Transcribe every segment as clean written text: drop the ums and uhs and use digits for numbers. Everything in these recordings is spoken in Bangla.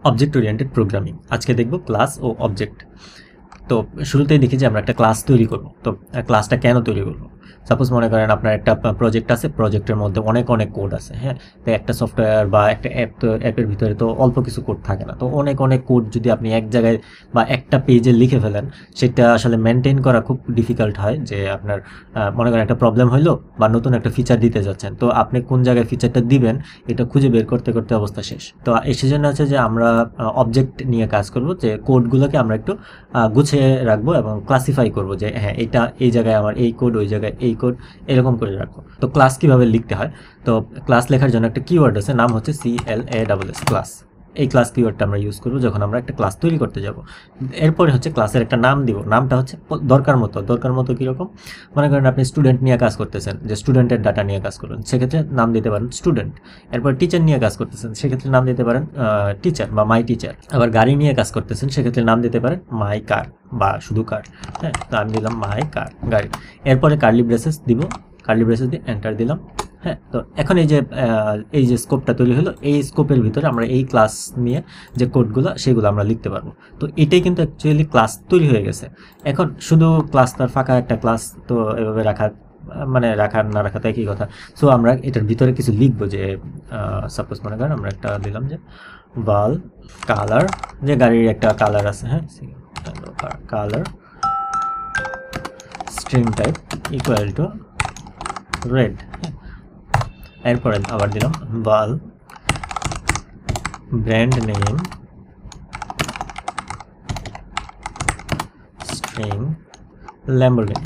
Object oriented programming. আজকে দেখব ক্লাস ও অবজেক্ট। তো শুরুতেই দেখি যে আমরা একটা ক্লাস তৈরি করব। তো ক্লাসটা কেন তৈরি করব? সাপোজ মনে করেন আপনার একটা প্রজেক্ট আছে, প্রজেক্টের মধ্যে অনেক কোড আছে, হ্যাঁ। তো একটা সফটওয়্যার বা একটা অ্যাপ, তো অ্যাপের ভিতরে তো অল্প কিছু কোড থাকে না। তো অনেক কোড যদি আপনি এক জায়গায় বা একটা পেজে লিখে ফেলেন, সেটা আসলে মেনটেন করা খুব ডিফিকাল্ট হয়। যে আপনার মনে করেন একটা প্রবলেম হইলো বা নতুন একটা ফিচার দিতে যাচ্ছেন, তো আপনি কোন জায়গায় ফিচারটা দিবেন এটা খুঁজে বের করতে করতে অবস্থা শেষ। তো এই সেজন্য আছে যে আমরা অবজেক্ট নিয়ে কাজ করব, যে কোডগুলোকে আমরা একটু গুছিয়ে রাখবো এবং ক্লাসিফাই করবো যে হ্যাঁ এটা এই জায়গায় আমার এই কোড, ওই জায়গায় এই কোড, এরকম করে রাখবো। তো ক্লাস কিভাবে লিখতে হয়? তো ক্লাস লেখার জন্য একটা কিওয়ার্ড আছে, নাম হচ্ছে CLASS, ক্লাস। এই ক্লাস কিওয়ার্ডটা আমরা ইউজ করবো যখন আমরা একটা ক্লাস তৈরি করতে যাব। এরপরে হচ্ছে ক্লাসের একটা নাম দিব। নামটা হচ্ছে দরকার মতো কীরকম, মনে করেন আপনি স্টুডেন্ট নিয়ে কাজ করতেছেন, যে স্টুডেন্টের ডাটা নিয়ে কাজ করবেন, সেক্ষেত্রে নাম দিতে পারেন স্টুডেন্ট। এরপর টিচার নিয়ে কাজ করতেছেন, সেক্ষেত্রে নাম দিতে পারেন টিচার বা মাই টিচার। আবার গাড়ি নিয়ে কাজ করতেছেন, সেক্ষেত্রে নাম দিতে পারেন মাই কার বা শুধু কার, হ্যাঁ। তো আমি দিলাম মাই কার, গাড়ি। এরপরে কার্লি ব্রেসেস দিব, কার্লি ব্রেসেস দিয়ে এন্টার দিলাম, হ্যাঁ। তো এখন এই যে স্কোপটা তৈরি হলো, এই স্কোপের ভিতরে আমরা এই ক্লাস নিয়ে যে কোডগুলো সেগুলো আমরা লিখতে পারবো। তো এটাই কিন্তু অ্যাকচুয়ালি ক্লাস তৈরি হয়ে গেছে। এখন শুধু ক্লাস, তার ফাঁকা একটা ক্লাস তো এভাবে রাখা, মানে রাখার না রাখা তো একই কথা। সো আমরা এটার ভিতরে কিছু লিখবো, যে সাপোজ মনে করেন আমরা একটা দিলাম যে ওয়াল কালার, যে গাড়ির একটা কালার আছে, হ্যাঁ, colour string type equal to red. এরপরে আবার দিলাম ওয়াল ব্র্যান্ড নেম স্ট্রিং ল্যাম্বরগিনি,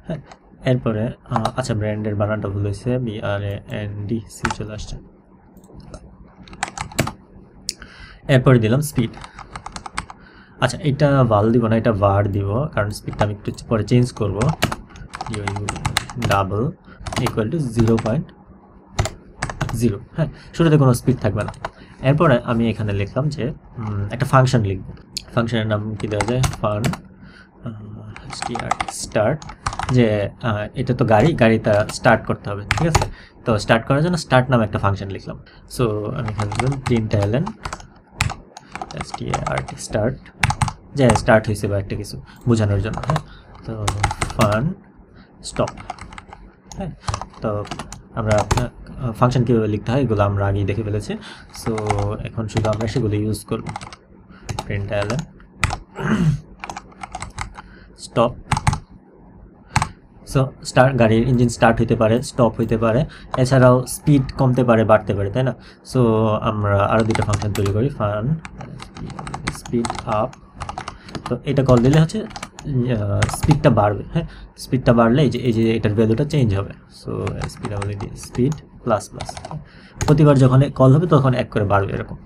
হ্যাঁ। এরপরে আচ্ছা, ব্র্যান্ডের বানানটা ভুল হয়েছে, BRANDC চলে আসছে। এরপরে দিলাম স্পিড। আচ্ছা, এটা ভাল দিব না, এটা var দিব, কারণ স্পিডটা আমি একটু পরে চেঞ্জ করব। ডাবল ইকুয়াল টু 0.0, হ্যাঁ। শুরুতে কোনো স্পিড থাকবে না। এরপরে আমি এখানে লিখলাম যে একটা ফাংশন লিখব। ফাংশনের নাম কি দেওয়া যায়? ফান স্টার্ট, যে এটা তো গাড়িটা স্টার্ট করতে হবে, ঠিক আছে। তো স্টার্ট করার জন্য স্টার্ট নামে একটা ফাংশন লিখলাম। সো আমি এখানে দিলাম println স্টার্ট, যে স্টার্ট হয়েছে বা একটা কিছু বোঝানোর জন্য, হ্যাঁ। তো ফান স্টপ, হ্যাঁ। তো আমরা ফাংশন কীভাবে লিখতে হয় এগুলো আমরা আগেই দেখে ফেলেছি। সো এখন শুধু আমরা সেগুলো ইউজ করব। println stop. সো গাড়ির ইঞ্জিন স্টার্ট হইতে পারে, স্টপ হইতে পারে, এছাড়াও স্পিড কমতে পারে, বাড়তে পারে, তাই না? সো আমরা আরও দুটো ফাংশন তৈরি করি, ফান স্পিড আপ। তো এটা কল দিলে হচ্ছে স্পিডটা বাড়বে, হ্যাঁ। স্পিডটা বাড়লে এই যে এটার ভ্যালুটা চেঞ্জ হবে। সো স্পিড প্লাস প্লাস, প্রতিবার যখন কল হবে তখন এক করে বাড়বে, এরকম।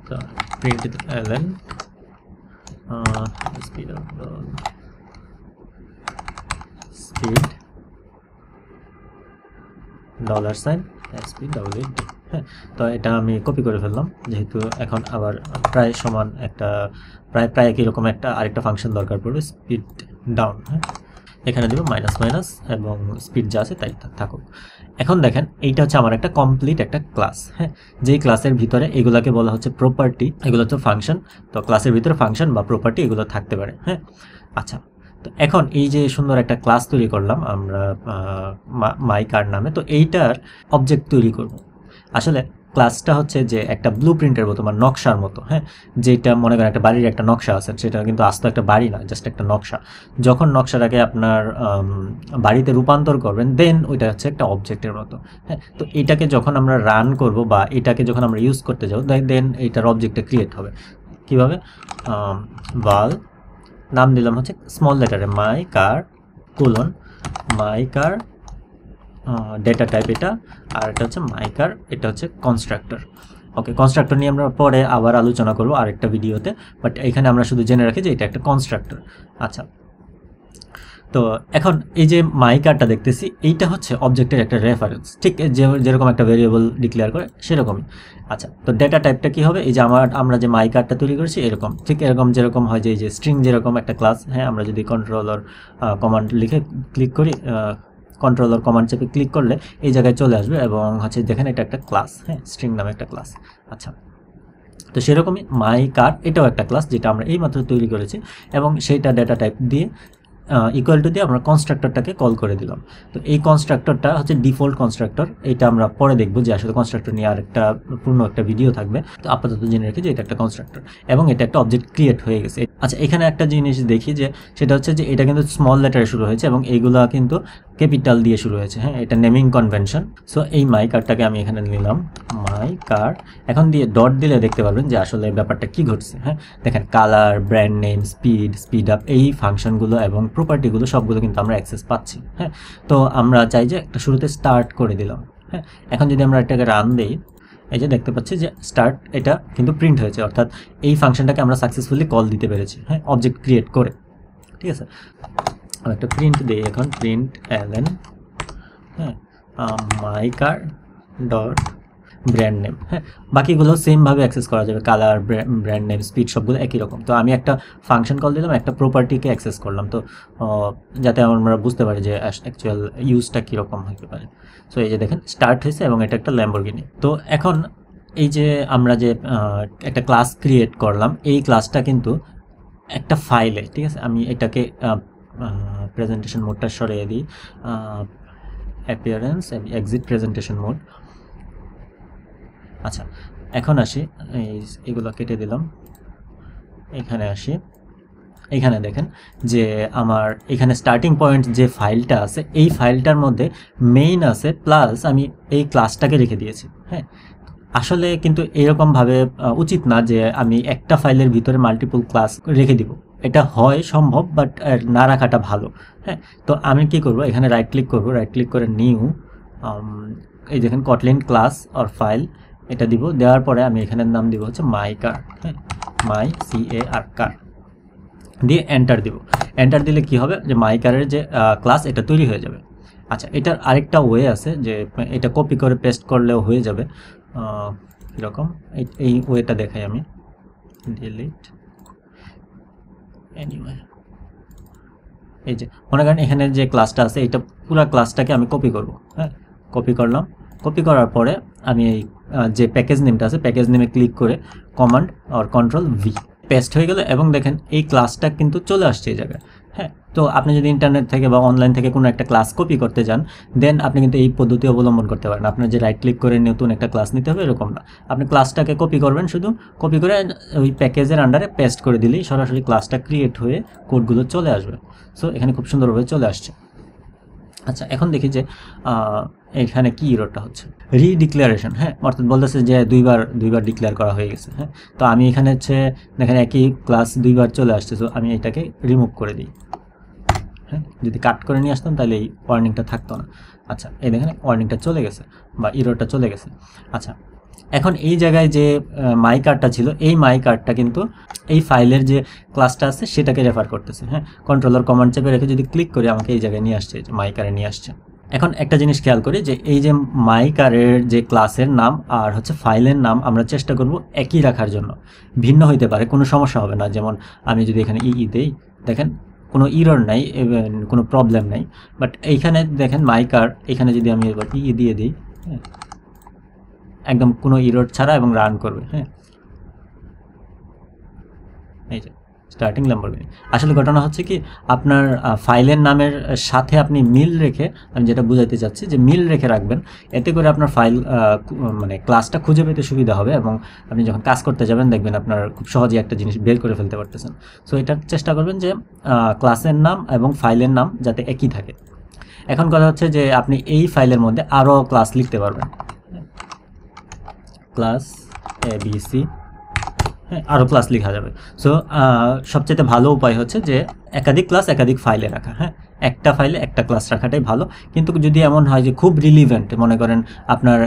তো println স্পিড $$speed, হ্যাঁ। তো এটা আমি কপি করে ফেললাম, যেহেতু এখন আবার প্রায় সমান একটা প্রায় একই রকম আরেকটা ফাংশন দরকার পড়বে, স্পিড ডাউন, হ্যাঁ। এখানে দেবো মাইনাস মাইনাস এবং স্পিড যা আছে তাই থাকুক। এখন দেখেন এইটা হচ্ছে আমার একটা কমপ্লিট একটা ক্লাস, হ্যাঁ। যেই ক্লাসের ভিতরে এগুলাকে বলা হচ্ছে প্রপার্টি, এগুলো হচ্ছে ফাংশন। তো ক্লাসের ভিতরে ফাংশন বা প্রপার্টি এগুলো থাকতে পারে, হ্যাঁ। আচ্ছা, তো এখন এই যে সুন্দর একটা ক্লাস তৈরি করলাম আমরা মাই কার নামে, তো এইটার অবজেক্ট তৈরি করব। আসলে ক্লাসটা হচ্ছে যে একটা ব্লু প্রিন্টের মতো বা নকশার মতো, হ্যাঁ। যেটা মনে করেন একটা বাড়ির একটা নকশা আছে, সেটা কিন্তু আস্ত একটা বাড়ি না, জাস্ট একটা নকশা। যখন নকশাটাকে আপনার বাড়িতে রূপান্তর করবেন, দেন ওইটা হচ্ছে একটা অবজেক্টের মতো, হ্যাঁ। তো এটাকে যখন আমরা রান করব বা এটাকে যখন আমরা ইউজ করতে যাব, দেন এইটার অবজেক্টটা ক্রিয়েট হবে। কীভাবে? ভাল নাম দিলাম হচ্ছে স্মল লেটারে মাই কার কোলন মাই কার, ডেটা টাইপ এটা, আর এটা হচ্ছে মাই কার, এটা হচ্ছে কনস্ট্রাক্টর। ওকে, কনস্ট্রাক্টর নিয়ে আমরা পরে আবার আলোচনা করবো আরেকটা ভিডিওতে, বাট এখানে আমরা শুধু জেনে রাখি যে এটা একটা কনস্ট্রাক্টর। আচ্ছা, তো এখন এই যে মাই কারটা দেখতেছি, এইটা হচ্ছে অবজেক্টের একটা রেফারেন্স, ঠিক যেরকম একটা ভেরিয়েবল ডিক্লেয়ার করে সেরকমই। আচ্ছা, তো ডেটা টাইপটা কি হবে? এই যে আমরা যে মাই কারটা তৈরি করেছি এরকম, ঠিক এরকম যেরকম হয় যে এই যে স্ট্রিং যেরকম একটা ক্লাস, হ্যাঁ। আমরা যদি কন্ট্রোল অর কমান্ড লিখে ক্লিক করি, কন্ট্রোলার কমান্ড চেপে ক্লিক করলে এই জায়গায় চলে আসবে এবং হচ্ছে দেখেন এটা একটা ক্লাস, হ্যাঁ, স্ট্রিং নামে একটা ক্লাস। আচ্ছা, তো সেরকমই মাই কার এটাও একটা ক্লাস যেটা আমরা এইমাত্র তৈরি করেছি এবং সেইটা ডেটা টাইপ দিয়ে ইকুয়াল টু দিয়ে আমরা কনস্ট্রাক্টরটাকে কল করে দিলাম। তো এই কনস্ট্রাক্টরটা হচ্ছে ডিফল্ট কনস্ট্রাক্টর, এটা আমরা পরে দেখবো যে আসলে কনস্ট্রাক্টর নিয়ে আর একটা পূর্ণ একটা ভিডিও থাকবে। তো আপাতত জেনে রেখে যে এটা একটা কনস্ট্রাক্টর এবং এটা একটা অবজেক্ট ক্রিয়েট হয়ে গেছে। আচ্ছা, এখানে একটা জিনিস দেখি যে সেটা হচ্ছে যে এটা কিন্তু স্মল লেটারে শুরু হয়েছে এবং এইগুলা কিন্তু ক্যাপিটাল দিয়ে শুরু হয়েছে, হ্যাঁ, এটা নেমিং কনভেনশন। সো এই মাই কার্ডটাকে আমি এখানে নিলাম মাই কার্ড, এখন দিয়ে ডট দিলে দেখতে পারবেন যে আসলে ব্যাপারটা কি ঘটছে। হ্যাঁ, দেখেন colour, brand name, speed up, এই ফাংশনগুলো এবং প্রপার্টিগুলো সবগুলো কিন্তু আমরা অ্যাক্সেস পাচ্ছি। হ্যাঁ, তো আমরা চাই যে একটা শুরুতে স্টার্ট করে দিলাম। হ্যাঁ, এখন যদি আমরা এটাকে রান দিই, এই যে দেখতে পাচ্ছি যে স্টার্ট এটা কিন্তু প্রিন্ট হয়েছে, অর্থাৎ এই ফাংশনটাকে আমরা সাকসেসফুলি কল দিতে পেরেছি, হ্যাঁ, অবজেক্ট ক্রিয়েট করে। ঠিক আছে, আমি একটা প্রিন্ট দিই এখন, প্রিন্ট এলএন, হ্যাঁ, মাই কার্ড ডট ব্র্যান্ড নেম। হ্যাঁ, বাকিগুলো সেমভাবে অ্যাক্সেস করা যাবে, কালার, ব্র্যান্ড নেম, স্পিড সবগুলো একই রকম। তো আমি একটা ফাংশন কল দিলাম, একটা প্রপার্টিকে অ্যাক্সেস করলাম, তো যাতে আমরা বুঝতে পারি যে অ্যাকচুয়াল ইউজটা কীরকম হতে পারে। সো এই যে দেখেন স্টার্ট হয়েছে এবং এটা একটা ল্যাম্বরগিনি। তো এখন এই যে আমরা যে একটা ক্লাস ক্রিয়েট করলাম, এই ক্লাসটা কিন্তু একটা ফাইলে, ঠিক আছে, আমি এটাকে প্রেজেন্টেশন মোডটা সরিয়ে দিই, অ্যাপিয়ারেন্স, এক্সিট প্রেজেন্টেশন মোড। আচ্ছা, এখন আসি, এগুলো কেটে দিলাম, এখানে আসি, এখানে দেখেন যে আমার এখানে স্টার্টিং পয়েন্ট যে ফাইলটা আছে এই ফাইলটার মধ্যে মেইন আছে প্লাস আমি এই ক্লাসটাকে রেখে দিয়েছি। হ্যাঁ, আসলে কিন্তু এরকমভাবে উচিত না যে আমি একটা ফাইলের ভিতরে মাল্টিপল ক্লাস রেখে দিব, এটা হয় সম্ভব বাট না রাখাটা ভালো। হ্যাঁ, তো আমি কি করব, এখানে রাইট ক্লিক করব, রাইট ক্লিক করে নিউ, এই দেখেন কটলিন ক্লাস অর ফাইল, এটা দিব, দেওয়ার পরে আমি এখানের নাম দিব হচ্ছে মাই কার, হ্যাঁ, মাই CAR কার দিয়ে এন্টার দিব। এন্টার দিলে কি হবে যে মাই কারের যে ক্লাস এটা তৈরি হয়ে যাবে। আচ্ছা, এটার আরেকটা ওয়ে আছে যে এটা কপি করে পেস্ট করলেও হয়ে যাবে, কীরকম এই ওয়েটা দেখাই আমি, ডিলিট এনিওয়ে। এই যে মনে করেন এখানে যে ক্লাসটা আছে এটা পুরো ক্লাসটাকে আমি কপি করব। হ্যাঁ, কপি করলাম, কপি করার পরে আমি এই যে প্যাকেজ নেমটা আছে প্যাকেজ নেমে ক্লিক করে কমান্ড আর কন্ট্রোল ভি, পেস্ট হয়ে গেল এবং দেখেন এই ক্লাসটা কিন্তু চলে আসছে এই জায়গায়। হ্যাঁ, তো আপনি যদি ইন্টারনেট থেকে বা অনলাইন থেকে কোনো একটা ক্লাস কপি করতে যান দেন আপনি কিন্তু এই পদ্ধতি অবলম্বন করতে পারেন। আপনার যে রাইট ক্লিক করে নতুন একটা ক্লাস নিতে হবে এরকম না, আপনি ক্লাসটাকে কপি করবেন, শুধু কপি করে ওই প্যাকেজের আন্ডারে পেস্ট করে দিলেই সরাসরি ক্লাসটা ক্রিয়েট হয়ে কোডগুলো চলে আসবে। সো এখানে খুব সুন্দরভাবে চলে আসছে। আচ্ছা, এখন দেখি যে এখানে কি ইররটা হচ্ছে, রিডিক্লারেশন। হ্যাঁ, অর্থাৎ বলতেছে যে দুইবার ডিক্লেয়ার করা হয়ে গেছে। হ্যাঁ, তো আমি এখানে হচ্ছে দেখেন একই ক্লাস দুইবার চলে আসছে, তো আমি এটাকে রিমুভ করে দিই। হ্যাঁ, যদি কাট করে নিয়ে আসতাম তাহলে এই ওয়ার্নিংটা থাকতো না। আচ্ছা, এই দেখেন ওয়ার্নিংটা চলে গেছে বা ইররটা চলে গেছে। আচ্ছা, এখন এই জায়গায় যে মাই কার্ডটা ছিল এই মাই কার্ডটা কিন্তু এই ফাইলের যে ক্লাসটা আছে সেটাকে রেফার করতেছে। হ্যাঁ, কন্ট্রোলার কমান্ড চেপে রেখে যদি ক্লিক করি আমাকে এই জায়গায় নিয়ে আসছে, মাই কারে নিয়ে আসছে। এখন একটা জিনিস খেয়াল করি যে এই যে মাই কারের যে ক্লাসের নাম আর হচ্ছে ফাইলের নাম আমরা চেষ্টা করব একই রাখার জন্য, ভিন্ন হইতে পারে কোনো সমস্যা হবে না। যেমন আমি যদি এখানে দেই দেখেন কোনো ইরর নাই, কোনো প্রবলেম নাই, বাট এইখানে দেখেন মাই কার, এখানে যদি আমি এবার দিয়ে দিই, হ্যাঁ, একদম কোনো ইরর ছাড়া এবং রান করবে। হ্যাঁ, এই যে স্টার্টিং ল্যাম্বরগিনি। আসলে ঘটনা হচ্ছে কি আপনার ফাইলের নামের সাথে আপনি মিল রেখে, আমি যেটা বুঝাইতে চাচ্ছি যে মিল রেখে রাখবেন, এতে করে আপনার ফাইল মানে ক্লাসটা খুঁজে পেতে সুবিধা হবে এবং আপনি যখন কাজ করতে যাবেন দেখবেন আপনার খুব সহজেই একটা জিনিস বের করে ফেলতে পারতেছেন। সো এটার চেষ্টা করবেন যে ক্লাসের নাম এবং ফাইলের নাম যাতে একই থাকে। এখন কথা হচ্ছে যে আপনি এই ফাইলের মধ্যে আরও ক্লাস লিখতে পারবেন, ক্লাস ABC, হ্যাঁ, আরও ক্লাস লেখা যাবে। সো সবচেয়ে ভালো উপায় হচ্ছে যে একাধিক ক্লাস একাধিক ফাইলে রাখা। হ্যাঁ, একটা ফাইলে একটা ক্লাস রাখাটাই ভালো। কিন্তু যদি এমন হয় যে খুব রিলিভেন্ট, মনে করেন আপনার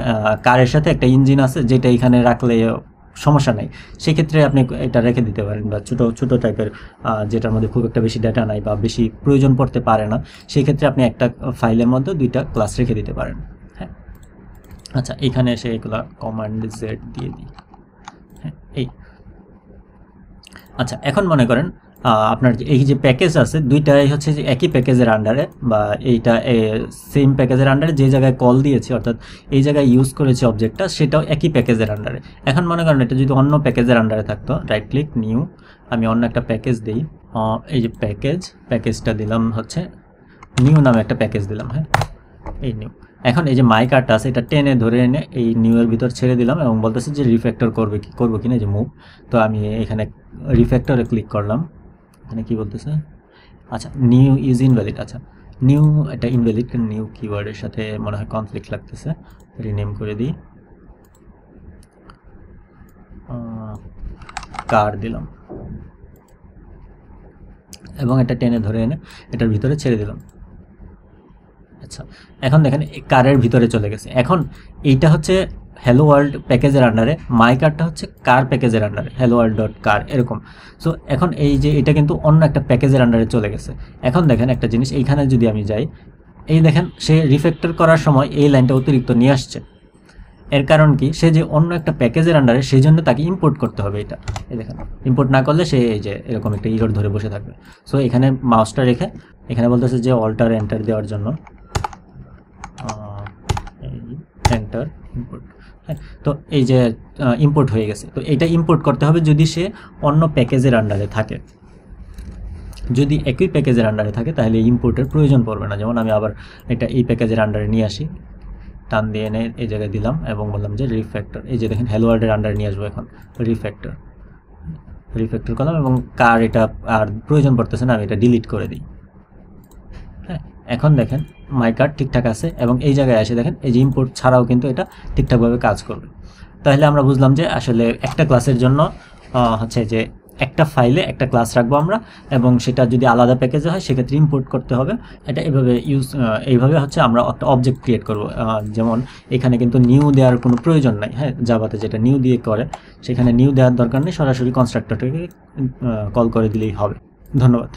কারের সাথে একটা ইঞ্জিন আছে যেটা এখানে রাখলে সমস্যা নাই, সেক্ষেত্রে আপনি এটা রেখে দিতে পারেন। বা ছোটো টাইপের যেটার মধ্যে খুব একটা বেশি ডেটা নাই বা বেশি প্রয়োজন পড়তে পারে না, সেই ক্ষেত্রে আপনি একটা ফাইলের মধ্যে দুইটা ক্লাস রেখে দিতে পারেন। হ্যাঁ, আচ্ছা, এখানে এসে এগুলো কমান্ড Z দিয়ে দিই। হ্যাঁ, এই আচ্ছা, এখন মনে করেন আপনার এই যে প্যাকেজ আছে দুইটাই হচ্ছে যে একই প্যাকেজের আন্ডারে, বা এইটা সেম প্যাকেজের আন্ডারে যে জায়গায় কল দিয়েছি অর্থাৎ এই জায়গায় ইউজ করেছি অবজেক্টটা, সেটাও একই প্যাকেজের আন্ডারে। এখন মনে করেন এটা যদি অন্য প্যাকেজের আন্ডারে থাকতো, রাইট ক্লিক নিউ, আমি অন্য একটা প্যাকেজ দিই, এই যে প্যাকেজটা দিলাম হচ্ছে নিউ নামে একটা প্যাকেজ দিলাম, হ্যাঁ এই নিউ। এখন এই যে মাই কার্ডটা আছে এটা টেনে ধরে এনে এই নিউ এর ভিতর ছেড়ে দিলাম এবং বলতেছে যে রিফ্যাক্টর করবো কিনা, যে মুভ। তো আমি এখানে রিফ্যাক্টরে ক্লিক করলাম, এখানে কি বলতেছে, আচ্ছা নিউ ইজ ইনভ্যালিড। আচ্ছা নিউ এটা ইনভ্যালিড, নিউ কিওয়ার্ডের সাথে মনে হয় কনফ্লিক্ট লাগতেছে, রিনেম করে দিই, কার দিলাম এবং এটা টেনে ধরে এনে এটার ভিতরে ছেড়ে দিলাম। আচ্ছা এখন দেখেন কারের ভিতরে চলে গেছে। এখন এইটা হচ্ছে হ্যালো ওয়ার্ল্ড প্যাকেজের আন্ডারে, মাই কারটা হচ্ছে কার প্যাকেজের আন্ডারে, হ্যালো ওয়ার্ল্ড ডট কার এরকম। সো এখন এই যে এটা কিন্তু অন্য একটা প্যাকেজের আন্ডারে চলে গেছে। এখন দেখেন একটা জিনিস, এইখানে যদি আমি যাই, এই দেখেন সে রিফ্যাক্টর করার সময় এই লাইনটা অতিরিক্ত নিয়ে আসছে। এর কারণ কি, সে যে অন্য একটা প্যাকেজের আন্ডারে, সেই জন্য তাকে ইম্পোর্ট করতে হবে এটা। এই দেখেন ইম্পোর্ট না করলে সে এই যে এরকম একটা ইরর ধরে বসে থাকবে। সো এখানে মাউসটা রেখে এখানে বলতেছে যে অল্টার এন্টার দেওয়ার জন্য এন্টার ইম্পোর্ট, হ্যাঁ। তো এই যে ইম্পোর্ট হয়ে গেছে। তো এটা ইম্পোর্ট করতে হবে যদি সে অন্য প্যাকেজের আন্ডারে থাকে। যদি একই প্যাকেজের আন্ডারে থাকে তাহলে ইম্পোর্টের প্রয়োজন পড়বে না। যেমন আমি আবার এটা এই প্যাকেজের আন্ডারে নিয়ে আসি, টান দিয়ে এনে এই জায়গায় দিলাম এবং বললাম যে রিফ্যাক্টর, এই যে দেখেন হ্যালো ওয়ার্ল্ডের আন্ডারে নিয়ে আসবো এখন, রিফ্যাক্টর করলাম এবং কার এটা আর প্রয়োজন পড়তেছে না, আমি এটা ডিলিট করে দিই, হ্যাঁ। এখন দেখেন মাই কার্ড ঠিকঠাক আছে এবং এই জায়গায় এসে দেখেন এই যে ইম্পোর্ট ছাড়াও কিন্তু এটা ঠিকঠাকভাবে কাজ করবে। তাহলে আমরা বুঝলাম যে আসলে একটা ক্লাসের জন্য হচ্ছে যে একটা ফাইলে একটা ক্লাস রাখবো আমরা, এবং সেটা যদি আলাদা প্যাকেজে হয় সেক্ষেত্রে ইম্পোর্ট করতে হবে। এটা এইভাবে হচ্ছে আমরা একটা অবজেক্ট ক্রিয়েট করব। যেমন এখানে কিন্তু নিউ দেওয়ার কোনো প্রয়োজন নাই, হ্যাঁ, জাভাতে যেটা নিউ দিয়ে করে সেখানে নিউ দেওয়ার দরকার নেই, সরাসরি কনস্ট্রাক্টরটাকে কল করে দিলেই হবে। ধন্যবাদ।